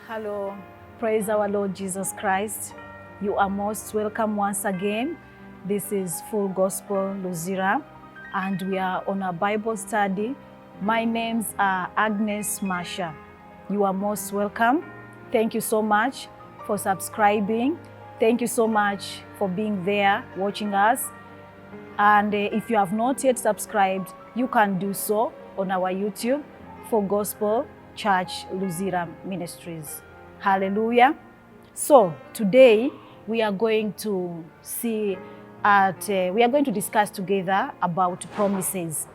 Hello, praise our Lord Jesus Christ. You are most welcome once again. This is Full Gospel Luzira, and we are on a Bible study. My names are Agnes Masha. You are most welcome. Thank you so much for subscribing. Thank you so much for being there, watching us. And if you have not yet subscribed, you can do so on our YouTube, Full Gospel Church Luzira Ministries. Hallelujah. So today we are going to discuss together about promises.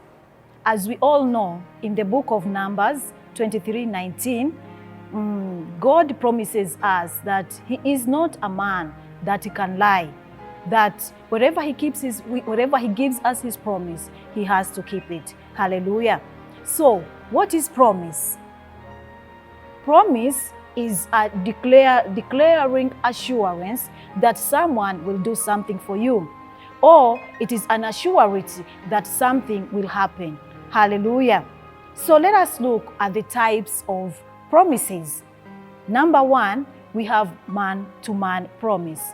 As we all know, in the book of Numbers 23:19, God promises us that He is not a man that He can lie, that wherever He gives us His promise, He has to keep it. Hallelujah. So, what is promise? Promise is a declaring assurance that someone will do something for you, or it is an assurance that something will happen. Hallelujah. So let us look at the types of promises. Number one, we have man-to-man promise.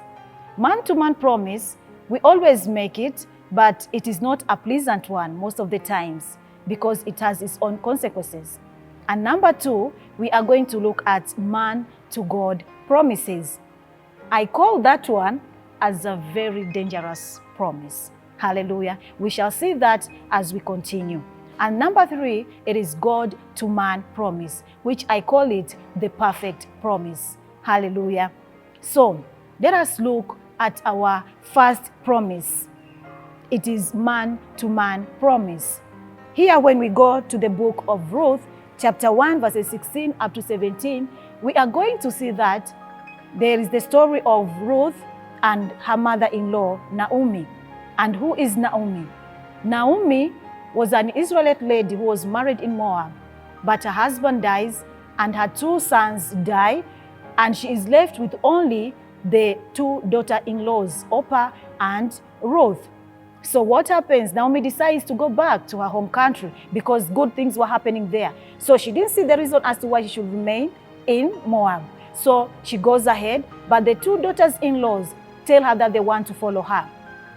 Man-to-man promise, we always make it, but it is not a pleasant one most of the times because it has its own consequences. And number two, we are going to look at man-to-God promises. I call that one as a very dangerous promise. Hallelujah. We shall see that as we continue. And number three, it is God-to-man promise, which I call it the perfect promise. Hallelujah. So, let us look at our first promise. It is man-to-man promise. Here, when we go to the book of Ruth, chapter 1, verses 16 up to 17, we are going to see that there is the story of Ruth and her mother-in-law, Naomi. And who is Naomi? Naomi was an Israelite lady who was married in Moab, but her husband dies and her two sons die, and she is left with only the two daughter-in-laws, Orpah and Ruth. So what happens? Naomi decides to go back to her home country because good things were happening there. So she didn't see the reason as to why she should remain in Moab. So she goes ahead, but the two daughters-in-laws tell her that they want to follow her.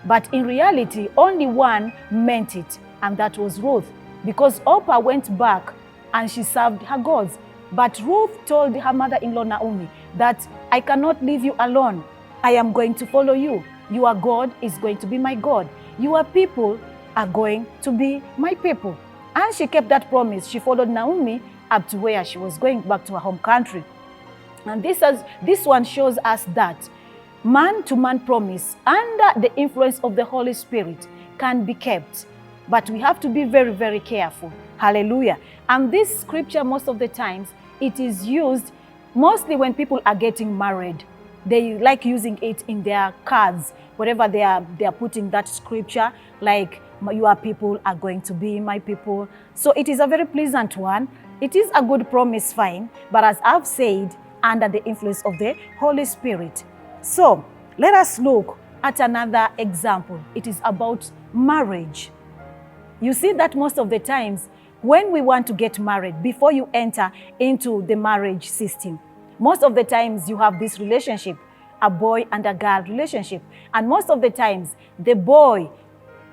But in reality, only one meant it, and that was Ruth, because Orpah went back and she served her gods. But Ruth told her mother-in-law Naomi that I cannot leave you alone. I am going to follow you. Your God is going to be my God. Your people are going to be my people. And she kept that promise. She followed Naomi up to where she was going back to her home country. And this one shows us that man-to-man promise under the influence of the Holy Spirit can be kept. But we have to be very, very careful. Hallelujah. And this scripture, most of the times, it is used mostly when people are getting married. They like using it in their cards, wherever they are putting that scripture, like your people are going to be my people. So it is a very pleasant one. It is a good promise, fine, but as I've said, under the influence of the Holy Spirit. So let us look at another example. It is about marriage. You see that most of the times when we want to get married, before you enter into the marriage system, most of the times you have this relationship, a boy and a girl relationship. And most of the times the boy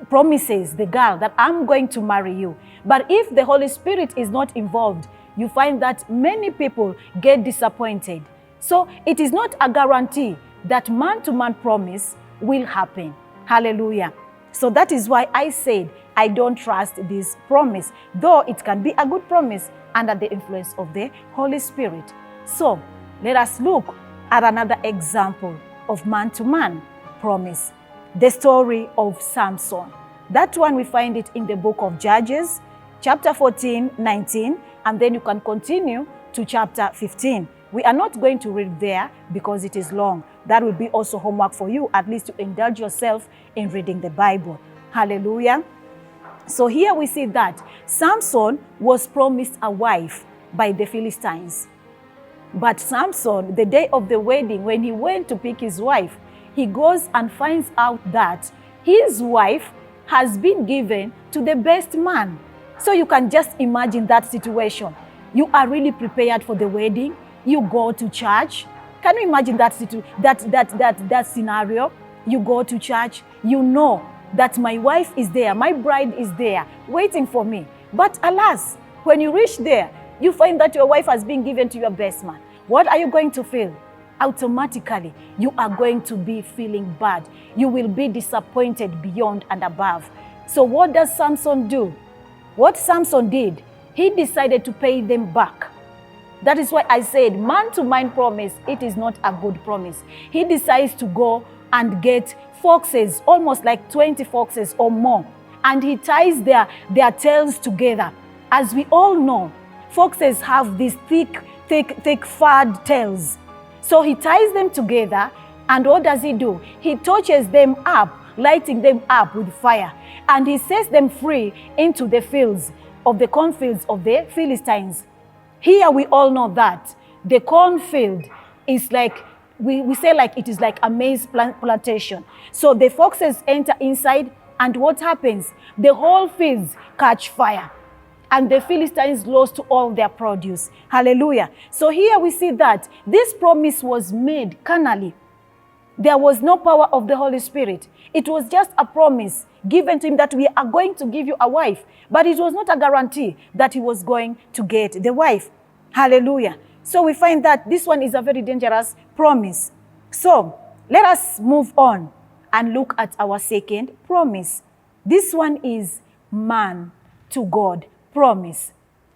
promises the girl that I'm going to marry you. But if the Holy Spirit is not involved, you find that many people get disappointed. So it is not a guarantee that man-to-man promise will happen. Hallelujah. So that is why I said I don't trust this promise, though it can be a good promise under the influence of the Holy Spirit. So let us look at another example of man-to-man promise, the story of Samson. That one we find it in the book of Judges, chapter 14:19, and then you can continue to chapter 15. We are not going to read there because it is long. That will be also homework for you, at least to indulge yourself in reading the Bible. Hallelujah. So here we see that Samson was promised a wife by the Philistines. But Samson, the day of the wedding, when he went to pick his wife, he goes and finds out that his wife has been given to the best man. So you can just imagine that situation. You are really prepared for the wedding. You go to church. Can you imagine that scenario? You go to church, you know that my wife is there, my bride is there, waiting for me. But alas, when you reach there, you find that your wife has been given to your best man. What are you going to feel? Automatically, you are going to be feeling bad. You will be disappointed beyond and above. So what does Samson do? What Samson did, he decided to pay them back. That is why I said, man-to-man promise, it is not a good promise. He decides to go and get foxes, almost like 20 foxes or more. And he ties their tails together. As we all know, foxes have these thick furred tails. So he ties them together, and what does he do? He torches them up, lighting them up with fire. And he sets them free into the fields of the cornfields of the Philistines. Here we all know that the cornfield is like, we say like it is like a maize plantation. So the foxes enter inside, and what happens? The whole fields catch fire, and the Philistines lost all their produce. Hallelujah. So here we see that this promise was made carnally. There was no power of the Holy Spirit. It was just a promise given to him that we are going to give you a wife. But it was not a guarantee that he was going to get the wife. Hallelujah. So we find that this one is a very dangerous promise. So let us move on and look at our second promise. This one is man to God promise.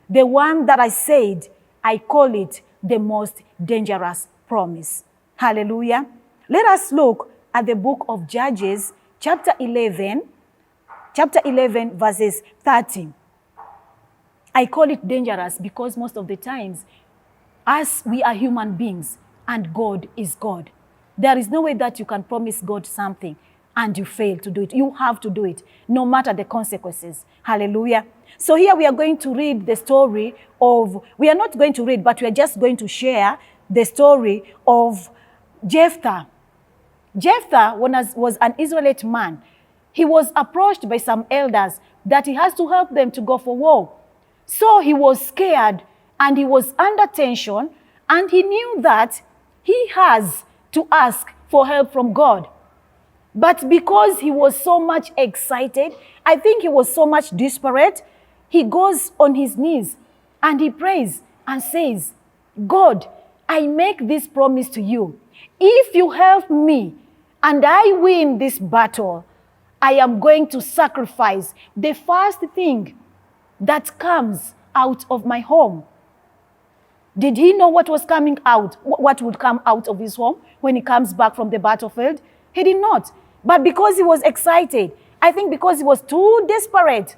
The one that I said, I call it the most dangerous promise. Hallelujah. Let us look at the book of Judges, chapter 11, verses 30. I call it dangerous because most of the times, as we are human beings and God is God, there is no way that you can promise God something and you fail to do it. You have to do it, no matter the consequences. Hallelujah. So here we are going to read the story of, we are not going to read, but we are just going to share the story of Jephthah. Jephthah was an Israelite man. He was approached by some elders that he has to help them to go for war. So he was scared and he was under tension, and he knew that he has to ask for help from God. But because he was so much excited, I think he was so much desperate, he goes on his knees and he prays and says, God, I make this promise to you. If you help me and I win this battle, I am going to sacrifice the first thing that comes out of my home. Did he know what was coming out, what would come out of his home when he comes back from the battlefield? He did not. But because he was excited, I think because he was too desperate,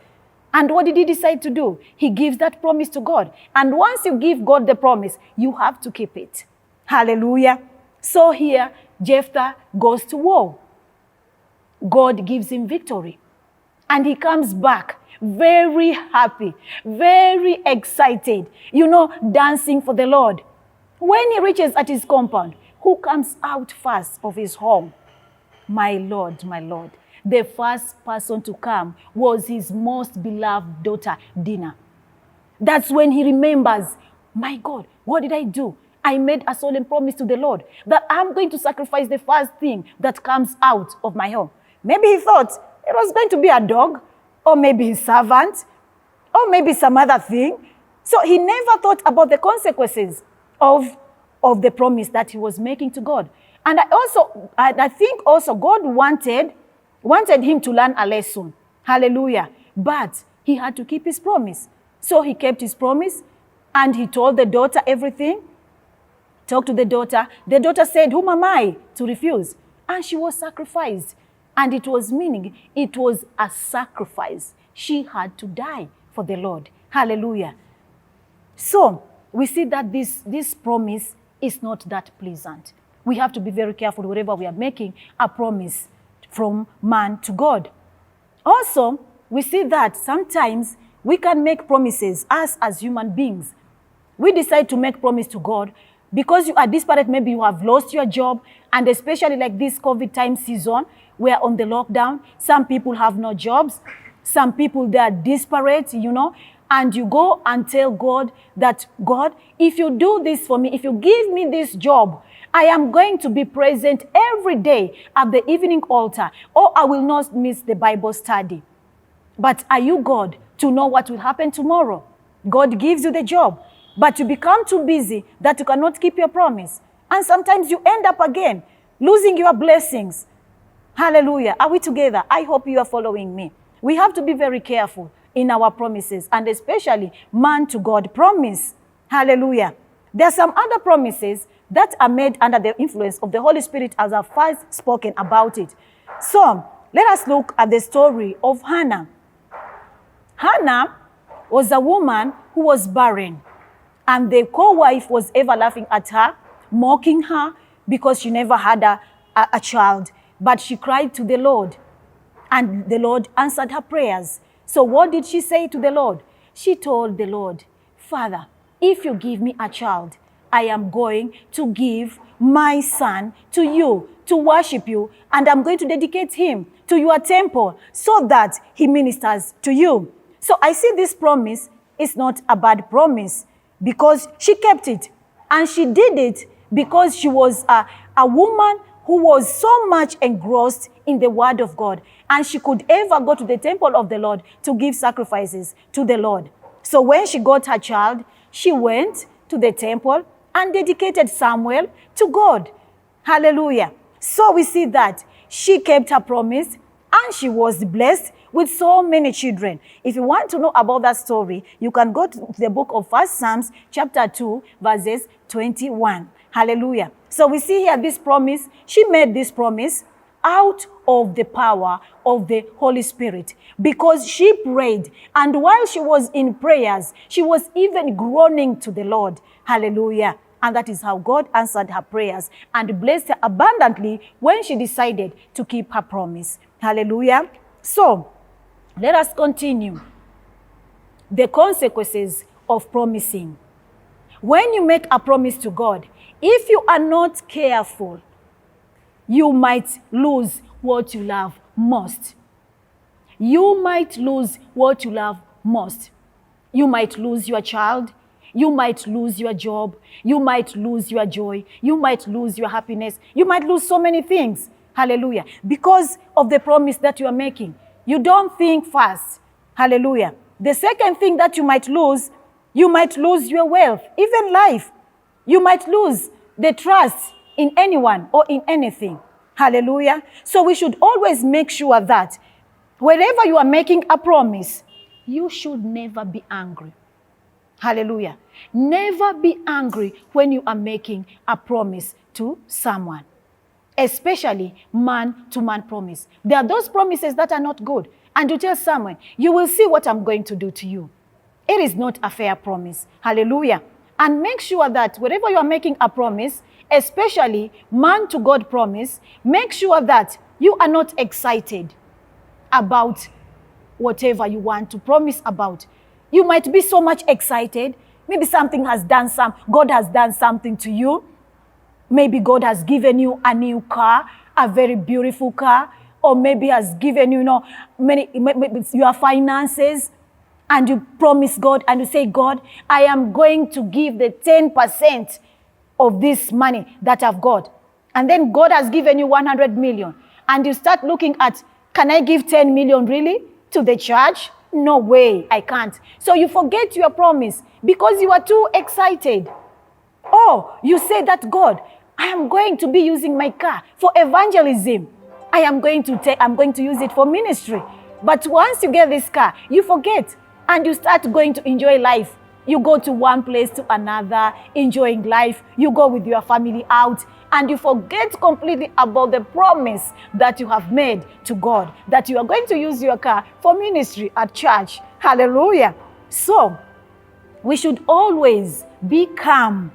and what did he decide to do? He gives that promise to God. And once you give God the promise, you have to keep it. Hallelujah. So here, Jephthah goes to war. God gives him victory. And he comes back very happy, very excited, dancing for the Lord. When he reaches at his compound, who comes out first of his home? My Lord, my Lord. The first person to come was his most beloved daughter, Dinah. That's when he remembers, my God, what did I do? I made a solemn promise to the Lord that I'm going to sacrifice the first thing that comes out of my home. Maybe he thought it was going to be a dog, or maybe his servant, or maybe some other thing. So he never thought about the consequences of the promise that he was making to God. And I think also God wanted him to learn a lesson. Hallelujah. But he had to keep his promise. So he kept his promise, and he told the daughter everything. Talked to the daughter. The daughter said, whom am I to refuse? And she was sacrificed. And it was a sacrifice. She had to die for the Lord. Hallelujah. So we see that this promise is not that pleasant. We have to be very careful wherever we are making a promise from man to God. Also, we see that sometimes we can make promises, us as human beings. We decide to make promise to God because you are desperate. Maybe you have lost your job, and especially like this COVID time season, we are on the lockdown. Some people have no jobs. Some people, they are desperate, and you go and tell God that, God, if you do this for me, if you give me this job, I am going to be present every day at the evening altar, or I will not miss the Bible study. But are you God to know what will happen tomorrow? God gives you the job, but you become too busy that you cannot keep your promise. And sometimes you end up again losing your blessings. Hallelujah. Are we together? I hope you are following me. We have to be very careful in our promises, and especially man to God promise. Hallelujah. There are some other promises that are made under the influence of the Holy Spirit, as I've first spoken about it. So let us look at the story of Hannah. Hannah was a woman who was barren, and the co-wife was ever laughing at her, mocking her because she never had a child. But she cried to the Lord, and the Lord answered her prayers. So what did she say to the Lord? She told the Lord, Father, if you give me a child, I am going to give my son to you, to worship you, and I'm going to dedicate him to your temple so that he ministers to you. So I see this promise is not a bad promise, because she kept it, and she did it because she was a woman who was so much engrossed in the word of God, and she could ever go to the temple of the Lord to give sacrifices to the Lord. So when she got her child, she went to the temple and dedicated Samuel to God. Hallelujah. So we see that she kept her promise, and she was blessed with so many children. If you want to know about that story, you can go to the book of 1 Samuel chapter 2, verses 21. Hallelujah. So we see here this promise. She made this promise out of the power of the Holy Spirit, because she prayed. And while she was in prayers, she was even groaning to the Lord. Hallelujah. And that is how God answered her prayers and blessed her abundantly when she decided to keep her promise. Hallelujah. So let us continue. The consequences of promising. When you make a promise to God, if you are not careful, you might lose what you love most. You might lose what you love most. You might lose your child. You might lose your job. You might lose your joy. You might lose your happiness. You might lose so many things. Hallelujah. Because of the promise that you are making. You don't think fast. Hallelujah. The second thing that you might lose your wealth, even life. You might lose the trust in anyone or in anything. Hallelujah. So we should always make sure that wherever you are making a promise, you should never be angry. Hallelujah. Never be angry when you are making a promise to someone, especially man-to-man promise. There are those promises that are not good. And you tell someone, you will see what I'm going to do to you. It is not a fair promise. Hallelujah. And make sure that wherever you are making a promise, especially man-to-God promise, make sure that you are not excited about whatever you want to promise about. You might be so much excited. Maybe God has done something to you. Maybe God has given you a new car, a very beautiful car, or maybe has given you, maybe your finances, and you promise God and you say, God, I am going to give the 10% of this money that I've got. And then God has given you 100 million. And you start looking at, can I give 10 million really to the church? No way, I can't. So you forget your promise because you are too excited. Or you say that, God, I am going to be using my car for evangelism. I'm going to use it for ministry. But once you get this car, you forget and you start going to enjoy life. You go to one place to another, enjoying life. You go with your family out and you forget completely about the promise that you have made to God, that you are going to use your car for ministry at church. Hallelujah. So we should always be calm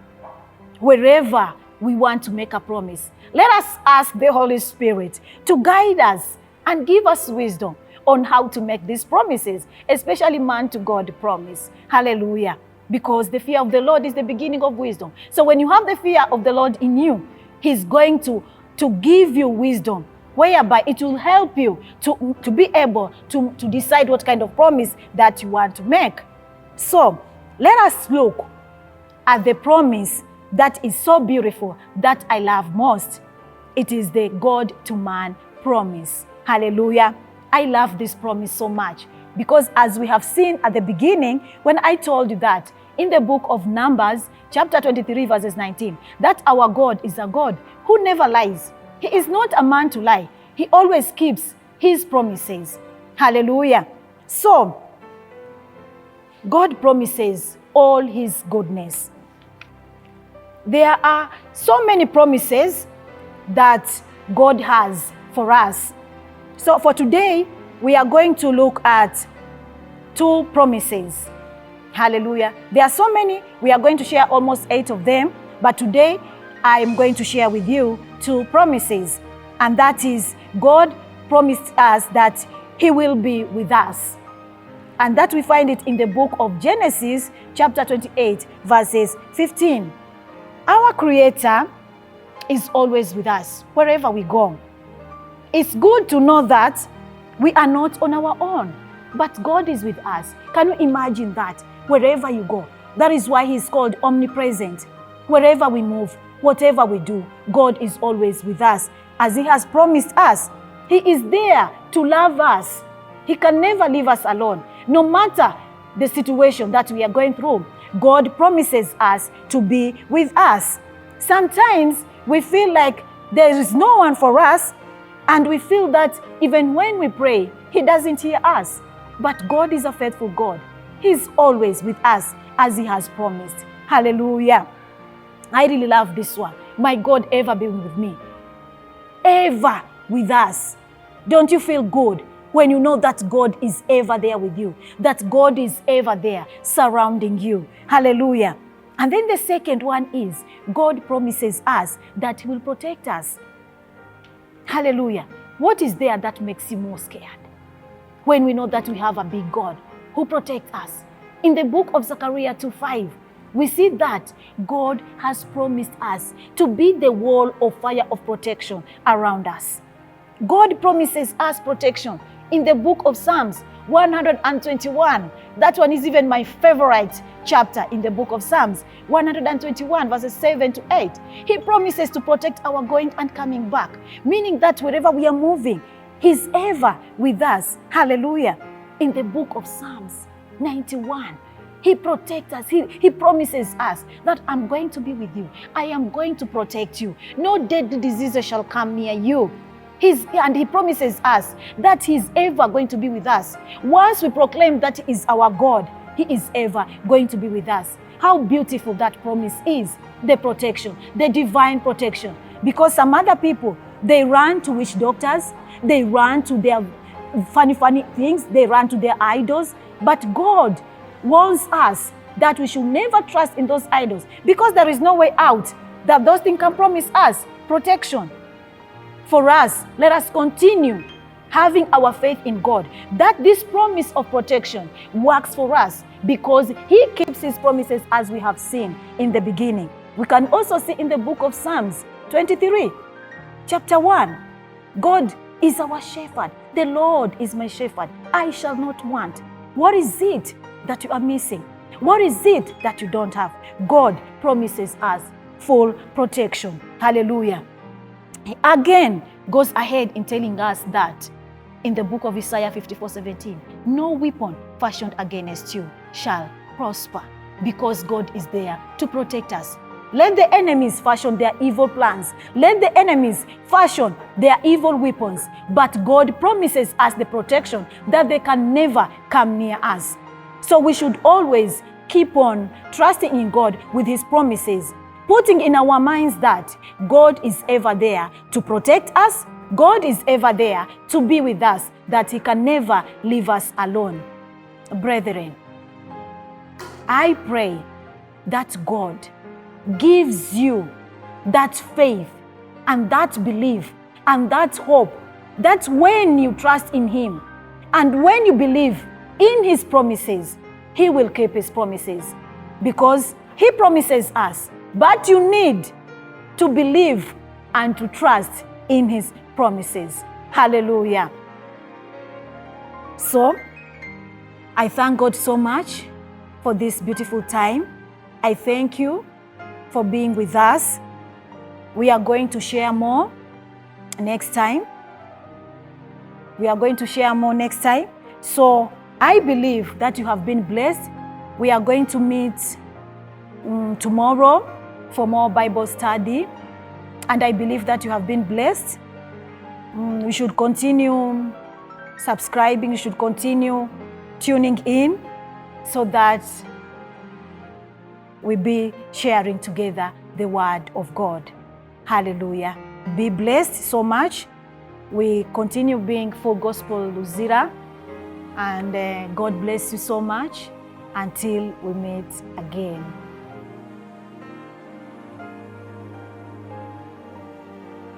wherever we want to make a promise. Let us ask the Holy Spirit to guide us and give us wisdom on how to make these promises, especially man-to-God promise. Hallelujah. Because the fear of the Lord is the beginning of wisdom. So when you have the fear of the Lord in you, He's going to give you wisdom, whereby it will help you to be able to decide what kind of promise that you want to make. So let us look at the promise that is so beautiful, that I love most. It is the God to man promise. Hallelujah. I love this promise so much because, as we have seen at the beginning, when I told you that in the book of Numbers, chapter 23, verses 19, that our God is a God who never lies. He is not a man to lie. He always keeps his promises. Hallelujah. So, God promises all his goodness. There are so many promises that God has for us. So for today, we are going to look at 2 promises. Hallelujah. There are so many. We are going to share almost 8 of them. But today, I am going to share with you 2 promises. And that is, God promised us that he will be with us. And that we find it in the book of Genesis, chapter 28, verses 15. Our Creator is always with us, wherever we go. It's good to know that we are not on our own, but God is with us. Can you imagine that? Wherever you go. That is why he's called omnipresent. Wherever we move, whatever we do, God is always with us. As he has promised us, he is there to love us. He can never leave us alone. No matter the situation that we are going through, God promises us to be with us. Sometimes we feel like there is no one for us, and we feel that even when we pray, he doesn't hear us. But God is a faithful God. He's always with us as he has promised. Hallelujah. I really love this one. My God ever be with me. Ever with us. Don't you feel good when you know that God is ever there with you, that God is ever there surrounding you? Hallelujah. And then the second one is, God promises us that he will protect us. Hallelujah. What is there that makes you more scared? When we know that we have a big God who protects us. In the book of Zechariah 2:5, we see that God has promised us to be the wall of fire of protection around us. God promises us protection. In the book of Psalms 121, that one is even my favorite chapter in the book of Psalms, 121 verses 7 to 8. He promises to protect our going and coming back, meaning that wherever we are moving, he's ever with us. Hallelujah. In the book of Psalms 91, he protects us. He promises us that I'm going to be with you. I am going to protect you. No deadly diseases shall come near you. And he promises us that he's ever going to be with us. Once we proclaim that he is our God, he is ever going to be with us. How beautiful that promise is. The protection, the divine protection. Because some other people, they run to witch doctors, they run to their funny things, they run to their idols. But God warns us that we should never trust in those idols, because there is no way out, that those things can promise us protection. For us, let us continue having our faith in God, that this promise of protection works for us, because he keeps his promises, as we have seen in the beginning. We can also see in the book of Psalms 23, chapter 1, God is our shepherd. The Lord is my shepherd. I shall not want. What is it that you are missing? What is it that you don't have? God promises us full protection. Hallelujah. He again goes ahead in telling us that in the book of Isaiah 54:17, no weapon fashioned against you shall prosper, because God is there to protect us. Let the enemies fashion their evil plans. Let the enemies fashion their evil weapons. But God promises us the protection that they can never come near us. So we should always keep on trusting in God with his promises, putting in our minds that God is ever there to protect us. God is ever there to be with us, that he can never leave us alone. Brethren, I pray that God gives you that faith and that belief and that hope, that when you trust in him and when you believe in his promises, he will keep his promises, because he promises us. But you need to believe and to trust in his promises. Hallelujah. So, I thank God so much for this beautiful time. I thank you for being with us. We are going to share more next time. We are going to share more next time. So I believe that you have been blessed. We are going to meet tomorrow for more Bible study. And I believe that you have been blessed. We should continue subscribing. You should continue tuning in so that we be sharing together the Word of God. Hallelujah. Be blessed so much. We continue being Full Gospel Luzira. And God bless you so much until we meet again.